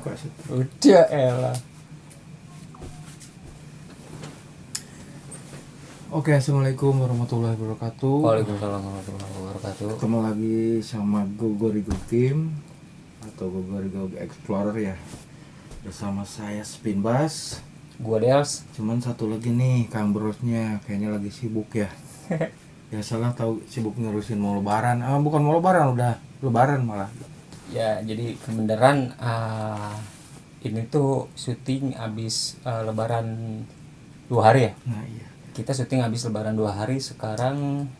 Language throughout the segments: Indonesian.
buka sih. Udah elah. Oke, assalamualaikum warahmatullahi wabarakatuh. Waalaikumsalam warahmatullahi wabarakatuh. Ketemu lagi sama Gogorigo Team atau Gogorigo Explorer ya. Bersama saya Spin Bass. Gua Dels. Cuman satu lagi nih, Kang Brosnya kayaknya lagi sibuk ya. Biasalah tahu sibuk ngurusin mau lebaran. Bukan mau lebaran, udah lebaran malah. Ya, jadi kebenaran ini tuh syuting abis lebaran 2 hari ya. Nah, iya. Kita syuting habis lebaran 2 hari, sekarang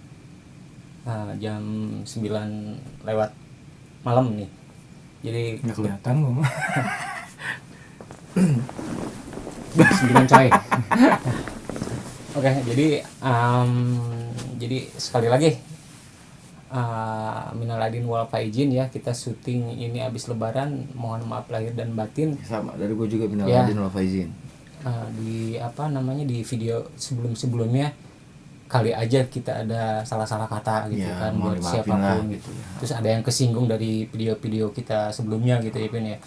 jam 9 lewat malam nih. Jadi Nggak kelihatan gua. 9 coy. Oke, jadi sekali lagi minal aidin wal faizin ya, kita syuting ini habis lebaran, mohon maaf lahir dan batin. Sama dari gua juga minal Ya. aidin wal faizin. Di di video sebelumnya kali aja kita ada salah-salah kata gitu Ya, kan mohon buat dimaafin siapapun lah, gitu. Terus ada yang kesinggung dari video-video kita sebelumnya gitu ya Pin ya.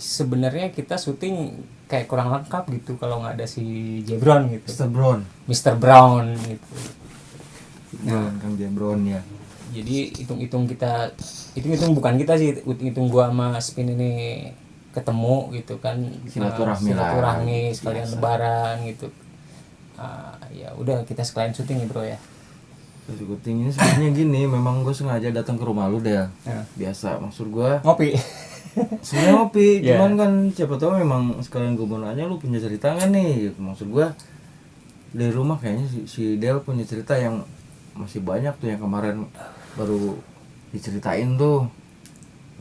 Sebenarnya kita syuting kayak kurang lengkap gitu kalau nggak ada si Jebron gitu. Mr. Brown gitu. Kang Jebron ya. Jadi hitung bukan kita sih, hitung gua sama Spin ini ketemu gitu kan, silaturahmi sekalian biasa. Lebaran gitu. Ya udah kita sekalian syuting ya bro ya. Syuting ini sebenarnya gini, memang gue sengaja datang ke rumah lu deh. Ya. Biasa, maksud gue ngopi. Sebenarnya ngopi, cuman kan siapa tahu memang sekalian gue mau nanya lu punya cerita nggak nih? Gitu. Maksud gue dari rumah kayaknya si Del punya cerita yang masih banyak tuh yang kemarin baru diceritain tuh.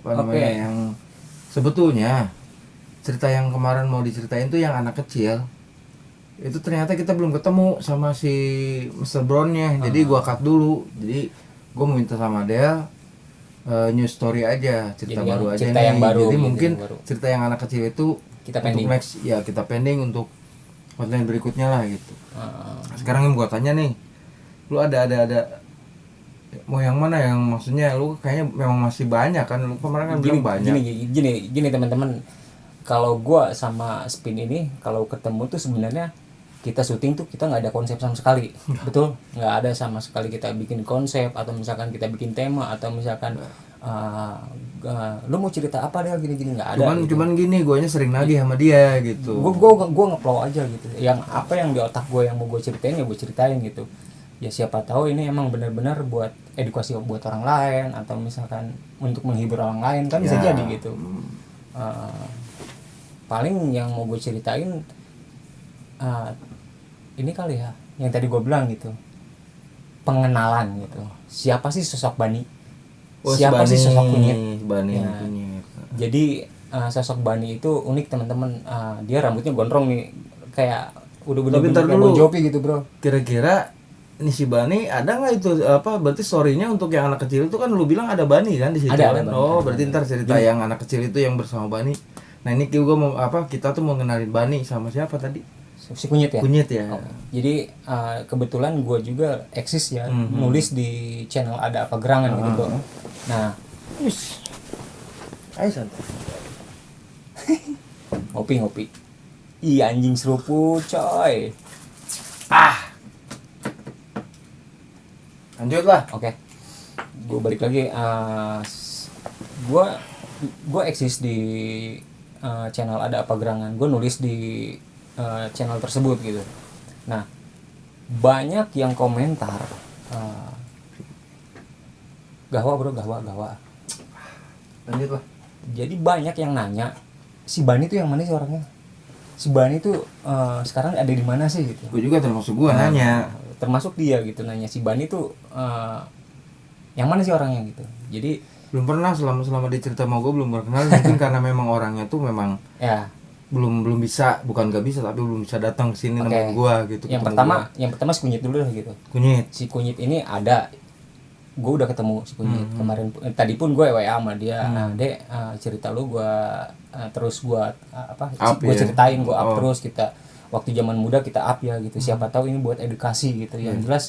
Apa namanya yang sebetulnya cerita yang kemarin mau diceritain tuh yang anak kecil itu ternyata kita belum ketemu sama si Mr. Brown-nya. Jadi gua cut dulu. Jadi gua mau minta sama dia new story aja, cerita jadi baru aja cerita nih. Yang baru, jadi gitu, mungkin baru. Cerita yang anak kecil itu kita pending. Untuk next ya kita pending untuk konten berikutnya lah gitu. Sekarang yang gua tanya nih, lu ada mau yang mana yang maksudnya lu kayaknya memang masih banyak kan, lu kemarin kan bilang banyak. Gini teman-teman, kalau gua sama Spin ini kalau ketemu tuh sebenarnya kita syuting tuh kita nggak ada konsep sama sekali. Betul, nggak ada sama sekali kita bikin konsep atau misalkan kita bikin tema atau misalkan lu mau cerita apa deh gini nggak ada. Cuman gini, guanya sering nagih sama dia gitu. Gua nge-flow aja gitu. Yang apa yang di otak gua yang mau gua ceritain ya gua ceritain gitu. Ya siapa tahu ini emang benar-benar buat edukasi buat orang lain atau misalkan untuk menghibur orang lain kan bisa jadi gitu. Paling yang mau gue ceritain ini kali ya yang tadi gue bilang gitu, pengenalan gitu. Siapa sih sosok Bani? Siapa sih sosok Kunyit? Bani ya. Kunyit. Jadi sosok Bani itu unik teman-teman. Dia rambutnya gondrong nih, kayak udah bener-bener kayak Bon Jovi gitu bro. Kira-kira ini si Bani ada nggak itu apa? Berarti story-nya untuk yang anak kecil itu kan lu bilang ada Bani kan di situ kan? Berarti ntar cerita yang anak kecil itu yang bersama Bani. Nah ini juga mau kita tuh mau kenalin Bani sama siapa tadi? Si Kunyit ya. Kunyit ya. Oh. Jadi kebetulan gue juga eksis ya, nulis di channel Ada Apa Gerangan gitu bro. Nah, ayo santai. ngopi. Iya anjing seruput coy. Lanjut lah. Oke. Gue balik lagi. Gue eksis di channel Ada Apa Gerangan. Gue nulis di channel tersebut gitu. Nah, banyak yang komentar gahwa bro, gahwa. Lanjut lah. Jadi banyak yang nanya, si Bani tuh yang mana sih orangnya? Si Bani tuh sekarang ada di mana sih gitu. Gue juga termasuk nanya. Termasuk dia gitu nanya, si Bani tuh yang mana sih orangnya gitu. Jadi belum pernah selama dia cerita sama gue belum pernah kenal. Mungkin karena memang orangnya tuh memang ya belum bisa, bukan gak bisa tapi belum bisa datang ke sini nemuin gua gitu. Yang pertama si Kunyit dulu lah gitu. Si Kunyit ini ada, gue udah ketemu si Kunyit kemarin. Tadi pun gue WA sama dia. Nah, Dek, cerita lu gue terus gue gue ceritain, gue up terus. Kita waktu zaman muda kita up ya gitu. Siapa tahu ini buat edukasi gitu. Yang jelas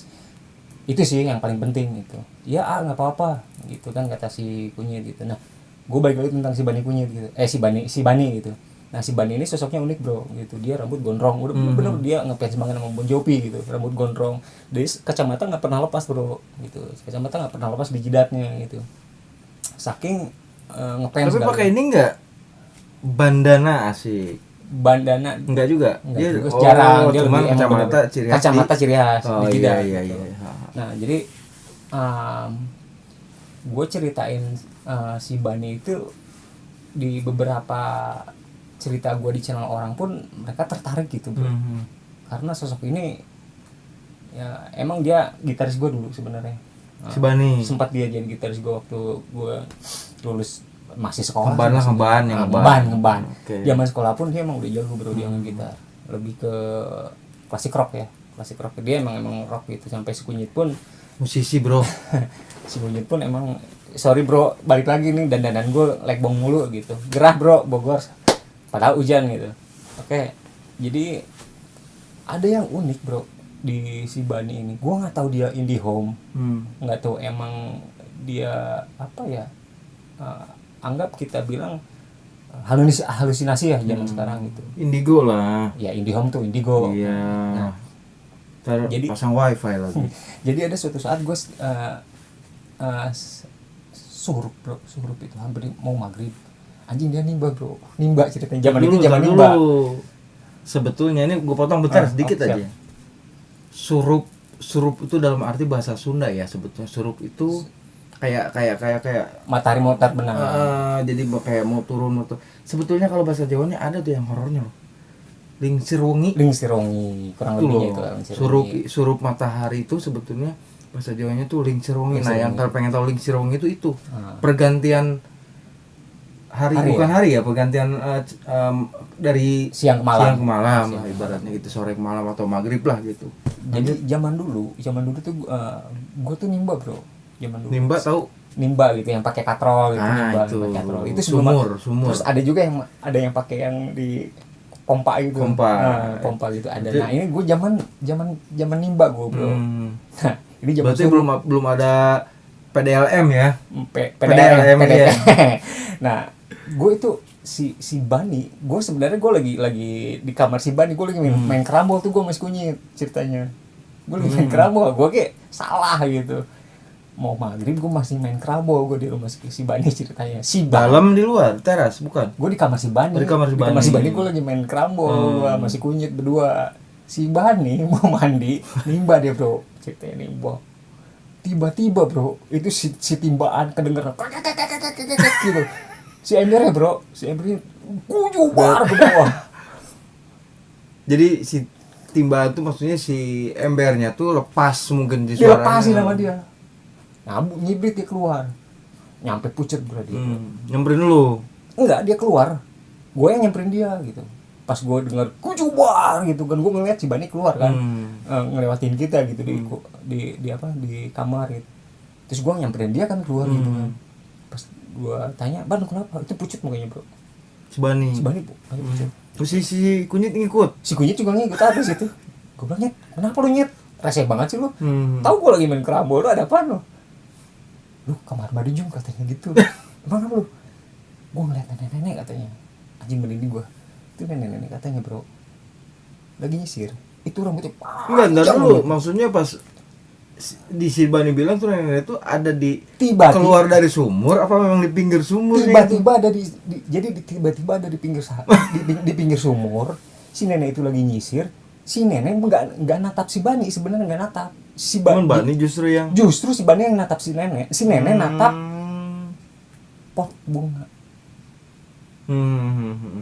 itu sih yang paling penting gitu. Ya nggak apa-apa gitu kan kata si Kunyit gitu. Nah gue balik lagi tentang si Bani Kunyit gitu, si Bani gitu. Nah si Bani ini sosoknya unik bro gitu, dia rambut gondrong, udah bener dia ngefans banget sama Bon Jovi gitu, rambut gondrong, dari kacamata nggak pernah lepas bro gitu, kacamata nggak pernah lepas di jidatnya gitu, saking ngefans. Tapi pakai ini enggak bandana asik? Bandana Enggak juga. enggak juga, jarang, dia cuma lebih kacamata ciri khas. kacamata ciri khas Oh di jidat iya gitu. iya. Nah jadi gue ceritain si Bani itu di beberapa cerita gue di channel orang pun mereka tertarik gitu bro. Karena sosok ini ya emang dia gitaris gue dulu sebenarnya. Si Bani. Sempat dia jadi gitaris gue waktu gue lulus masih sekolah. Ngeban. Okay. Zaman sekolah pun dia emang udah jago bro, dia main gitar. Lebih ke klasik rock ya. Klasik rock dia emang rock gitu, sampai si Kunyit pun musisi bro. Si Kunyit pun emang, sorry bro, balik lagi nih dandanan gue legbong mulu gitu. Gerah bro, Bogor. Padahal hujan gitu. Oke. Jadi ada yang unik bro di si Bani ini. Gue nggak tahu dia indie home, nggak tahu emang dia apa ya. Anggap kita bilang halusinasi ya zaman sekarang gitu. Indigo lah. Ya indie home tuh indigo. Iya. Nah, jadi pasang wifi lagi. Jadi ada suatu saat gue surup itu hampir mau maghrib. Anjing dia nimba bro, nimba ceritanya zaman itu zaman nimba. Sebetulnya ini gue potong bentar sedikit aja. Surup itu dalam arti bahasa Sunda ya sebetulnya. Surup itu kayak matahari mau tar benang. Jadi kayak mau turun. Sebetulnya kalau bahasa Jawanya ada tuh yang horornya loh. Lingsir wengi kurang lebihnya itu. Surup matahari itu sebetulnya bahasa Jawanya tuh lingsir wengi. Nah, yang kalau pengen tahu lingsir wengi itu pergantian hari bukan ya? Hari ya, pergantian dari siang ke malam ibaratnya gitu, sore ke malam atau maghrib lah gitu. Jadi zaman dulu tuh gue tuh nimba bro. Zaman dulu. Nimba gitu yang pakai katrol gitu, itu sumur. Terus ada juga yang pakai yang di pompa gitu. Pompa gitu ada. Nah, ini gue zaman nimba gue, bro. Nah, ini zaman berarti belum ada PDLM ya? PDLM. Ya. Nah, gue itu si Bani, gue sebenarnya gue lagi di kamar si Bani, gue lagi main kerambol tuh, gue masih Kunyit ceritanya. Gue lagi main kerambol, gue kayak salah gitu. Mau maghrib gue masih main kerambol, gue di rumah si Bani ceritanya. Dalam di luar teras bukan? Gue di kamar si Bani. Di kamar si Bani gue lagi main kerambol, gue masih Kunyit berdua. Si Bani mau mandi, nimba dia bro, ceritanya nimba. Tiba-tiba bro, itu si timbaan kedengeran gitu. Si embernya bro, kujubar ke bawah. Jadi si timbaan tuh maksudnya si embernya tuh lepas mungkin di suaranya. Dilepasin sama dia. Nah, nyibrit dia keluar. Nyampe pucet bro dia. Nyamperin lu? Enggak, dia keluar. Gue yang nyamperin dia gitu. Pas gue denger kujubar gitu kan, gue ngeliat si Bani keluar kan. Ngelewatin kita gitu di kamar gitu. Terus gue nyamperin dia kan keluar gitu kan. Pas gue tanya, "Ban, kenapa?" Itu pucet mukanya bro. Si Bani bu, pucet. Terus si Kunyit ngikut? Si Kunyit juga ngikut habis itu. Gue bilang, "Nyet, kenapa lu Nyet? Reseh banget sih lu. Tahu gue lagi main kerambol, lu ada apaan lu?" "Lu kamar mandi Jum," katanya gitu. "Emang lu?" "Gue ngeliat nenek-nenek," katanya. Anjing merinding gue. Itu nenek-nenek katanya bro, lagi nyisir. Itu rambutnya enggak dulu. Maksudnya pas di si Bani bilang tuh nenek itu ada di keluar dari sumur apa memang di pinggir sumur? Tiba-tiba ada tiba-tiba ada di pinggir di pinggir sumur. Si nenek itu lagi nyisir. Si nenek enggak natap si Bani, sebenarnya enggak natap. Si Bani justru si Bani yang natap si nenek. Si nenek natap pot bunga.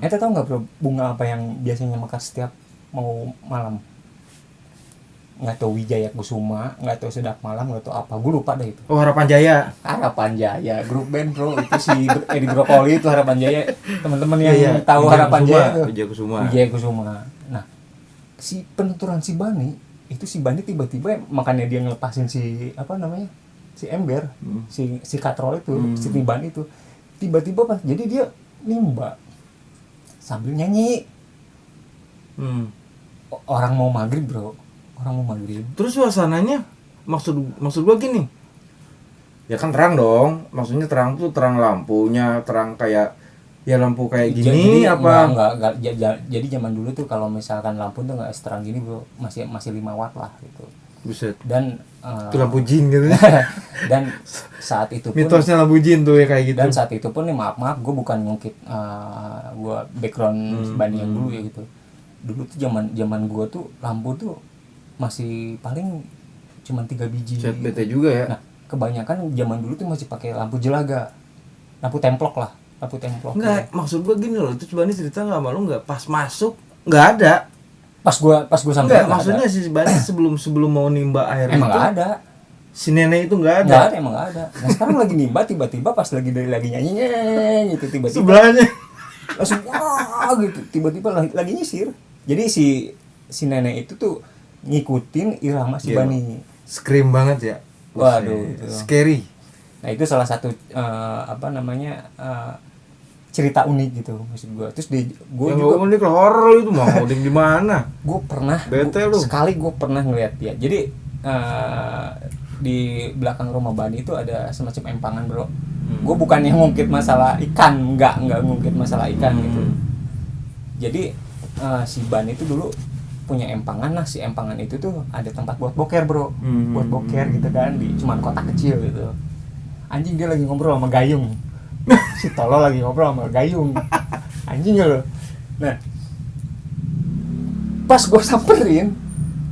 Ente tahu nggak bro, bunga apa yang biasanya mekar setiap mau malam? Nggak tahu Wijaya Kusuma, nggak tahu Sedap Malam, nggak tahu apa, gue lupa deh itu. Oh, Harapan Jaya, grup band bro, itu si Edi Brokoli itu Harapan Jaya, teman-teman yang tahu Harapan Jaya itu. Wijaya Kusuma. Nah, si penuturan si Bani itu, si Bani tiba-tiba makanya dia ngelepasin si apa namanya, si ember, si katrol itu, si tiban itu, tiba-tiba pas, jadi dia nimba sambil nyanyi. Orang mau maghrib bro, orang mau maghrib. Terus suasananya maksud gua gini, Ya kan terang dong, maksudnya terang tuh terang lampunya, terang kayak ya lampu kayak gini apa? Enggak, jadi zaman dulu tuh kalau misalkan lampu tuh nggak seterang gini bro, masih 5 watt lah gitu. Buset. Dan Itu lampu jin gitu. dan saat itu pun Mitosnya lampu jin tuh ya kayak gitu. dan saat itu pun nih maaf gue bukan ngungkit gue background Bani yang dulu ya gitu. Dulu tuh zaman gue tuh lampu tuh masih paling cuma 3 biji. Set bete juga ya. Nah, kebanyakan zaman dulu tuh masih pakai lampu jelaga, lampu templok lah, lampu templok. Enggak, maksud gua gini loh, itu Bani cerita nggak malu nggak pas masuk nggak ada. Pas gua sampai Enggak, maksudnya si Bani sebelum mau nimba air emang itu, nggak ada. si nenek itu nggak ada. Nggak ada, emang nggak ada. Nah sekarang lagi nimba tiba-tiba pas lagi nyanyi gitu tiba-tiba Sebelahnya. langsung wah gitu tiba-tiba lagi nyisir. Jadi si nenek itu tuh ngikutin irama si Iya. Bani. Scream banget ya. Waduh, Buset. itu. Scary. Nah itu salah satu cerita unik gitu maksud gue. Terus gue Yang juga ngomong nih horor itu mau udah di mana? gue pernah Bete lu. sekali gue pernah ngeliat dia. Jadi di belakang rumah Bani itu ada semacam empangan bro. Gue bukan yang ngungkit masalah ikan, enggak ngungkit masalah ikan gitu. Jadi si Bani itu dulu punya empangan. Nah si empangan itu tuh ada tempat buat boker bro, buat boker gitu kan di cuman kotak kecil gitu. Anjing dia lagi ngobrol sama gayung. Si tolol lagi ngobrol sama gayung. Anjing loh. Nah pas gue samperin,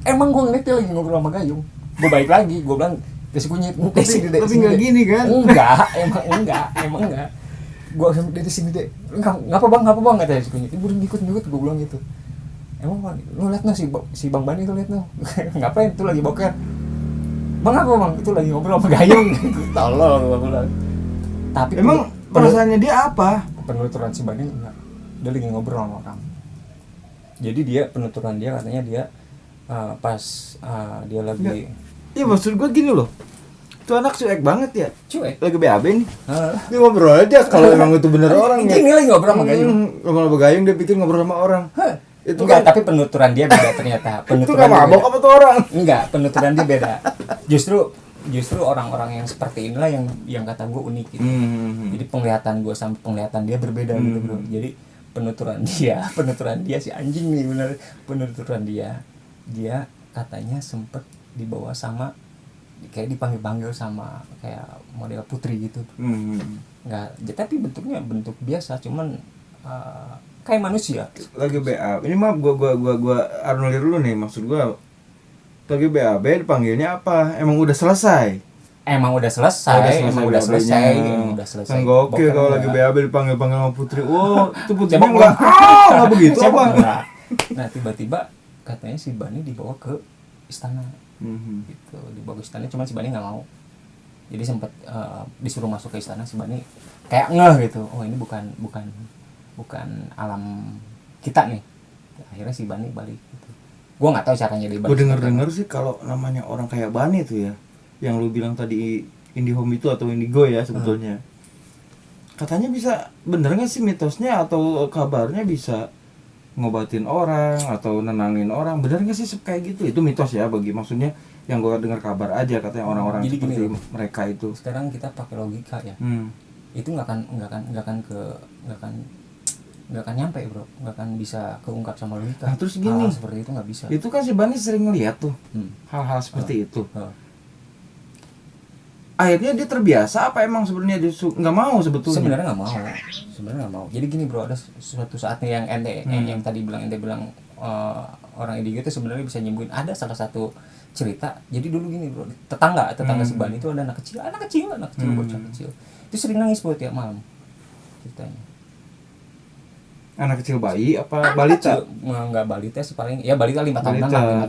emang gue ngeliat dia lagi ngobrol sama gayung. Gue balik lagi, gue bilang desi kunyit, desi deh. Tapi nggak gini kan? Emang enggak. Gue dari sini deh, ngapa bang katanya si kunyit. Ibu ngikut, gue bilang gitu. Emang bang, lu liat no si bang Bani tuh liat no, ngapain tuh lagi boker? Bang apa bang? Itu lagi ngobrol sama gayung. Tolol gue bilang. Tapi Emang perasaannya dia apa? penuturan si Bani enggak, dia lagi ngobrol sama orang. Jadi dia penuturan dia katanya dia pas dia lagi Iya maksud gua gini loh, itu anak cuek banget ya, cuek. lagi BAB nih, dia ngobrol aja kalau emang itu bener orang ya. Ini lagi ngobrol sama gayung. Ngobrol sama gayung dia pikir ngobrol sama orang. Itu Enggak, kan, tapi penuturan dia beda ternyata. itu Penuturan nggak dia mabok beda. apa tuh orang? Enggak, penuturan dia beda. Justru orang-orang yang seperti inilah yang kata gue unik gitu. Jadi penglihatan gue sama penglihatan dia berbeda gitu bro. Jadi penuturan dia si anjing nih bener. Penuturan dia katanya sempet dibawa sama kayak dipanggil sama kayak model putri gitu. Enggak, tapi bentuknya bentuk biasa, cuman kayak manusia. Lagi BAB, ini maaf gua anulir dulu nih, maksud gua lagi BAB dipanggilnya apa? Emang udah selesai? Emang udah selesai. Kan Boker gokil kalau lagi enggak. BAB dipanggil sama putri. Oh, itu putrinya Cebok enggak. Enggak begitu Cebok apa? enggak. Nah, tiba-tiba katanya si Bani dibawa ke istana. Gitu, dibawa ke istana, cuman si Bani enggak mau. Jadi sempat disuruh masuk ke istana, si Bani kayak ngeh gitu. Oh, ini bukan alam kita nih. Akhirnya si Bani balik gitu. Gua enggak tahu caranya dia balik. Gue denger sih kalau namanya orang kayak Bani tuh ya, yang lu bilang tadi IndiHome itu atau Indigo ya sebetulnya, katanya bisa, bener nggak sih mitosnya atau kabarnya bisa ngobatin orang atau nenangin orang, bener nggak sih kayak gitu? Itu mitos ya bagi, maksudnya yang gue dengar kabar aja katanya orang-orang Jadi seperti gini, mereka itu. sekarang kita pakai logika ya. Itu nggak akan nyampe bro, nggak akan bisa keungkap sama logika. Nah, terus gini, hal seperti itu nggak bisa. Itu kan si Bani sering ngeliat tuh hal-hal seperti itu. Akhirnya dia terbiasa apa emang sebenarnya dia nggak mau sebetulnya? Sebenarnya nggak mau. Jadi gini bro, ada suatu saatnya yang yang tadi ente bilang orang Indigo itu sebenarnya bisa nyembuhin. Ada salah satu cerita. Jadi dulu gini bro, tetangga si Bani itu ada anak kecil bocah kecil. Itu sering nangis buat tiap malam ceritanya. Anak kecil bayi apa balita? Enggak balita sih paling, ya balita 5 tahunan Balita, lah, 5 tahun.